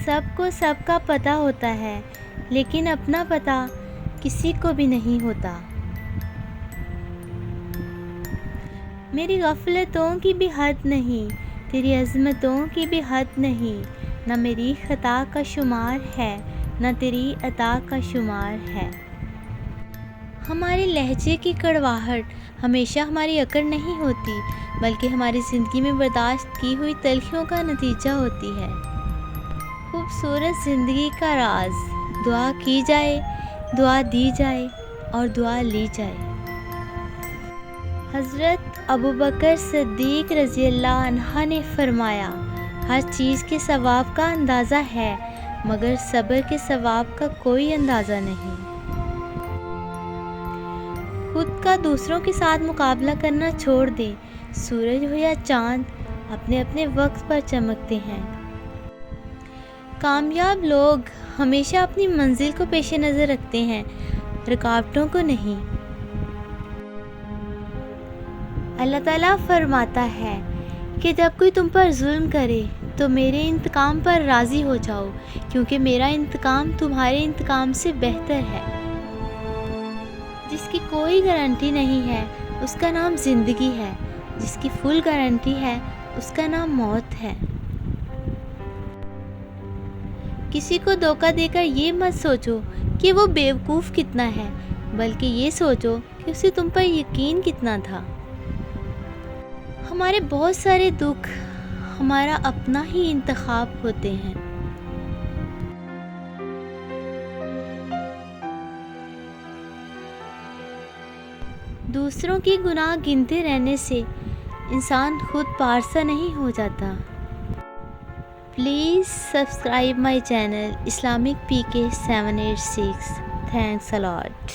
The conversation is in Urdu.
سب کو سب کا پتہ ہوتا ہے، لیکن اپنا پتہ کسی کو بھی نہیں ہوتا۔ میری غفلتوں کی بھی حد نہیں، تیری عظمتوں کی بھی حد نہیں، نہ میری خطا کا شمار ہے، نہ تیری عطا کا شمار ہے۔ ہمارے لہجے کی کڑواہٹ ہمیشہ ہماری اکڑ نہیں ہوتی، بلکہ ہماری زندگی میں برداشت کی ہوئی تلخیوں کا نتیجہ ہوتی ہے۔ خوبصورت زندگی کا راز، دعا کی جائے، دعا دی جائے اور دعا لی جائے۔ حضرت ابوبکر صدیق رضی اللہ عنہ نے فرمایا، ہر چیز کے ثواب کا اندازہ ہے، مگر صبر کے ثواب کا کوئی اندازہ نہیں۔ خود کا دوسروں کے ساتھ مقابلہ کرنا چھوڑ دیں، سورج ہو یا چاند اپنے اپنے وقت پر چمکتے ہیں۔ کامیاب لوگ ہمیشہ اپنی منزل کو پیش نظر رکھتے ہیں، رکاوٹوں کو نہیں۔ اللہ تعالیٰ فرماتا ہے کہ جب کوئی تم پر ظلم کرے تو میرے انتقام پر راضی ہو جاؤ، کیونکہ میرا انتقام تمہارے انتقام سے بہتر ہے۔ جس کی کوئی گارنٹی نہیں ہے اس کا نام زندگی ہے، جس کی فل گارنٹی ہے اس کا نام موت ہے۔ کسی کو دھوکہ دے کر یہ مت سوچو کہ وہ بیوقوف کتنا ہے، بلکہ یہ سوچو کہ اسے تم پر یقین کتنا تھا۔ ہمارے بہت سارے دکھ ہمارا اپنا ہی انتخاب ہوتے ہیں۔ دوسروں کی گناہ گنتے رہنے سے انسان خود پارسا نہیں ہو جاتا۔ Please subscribe my channel Islamic PK 786۔ Thanks a lot.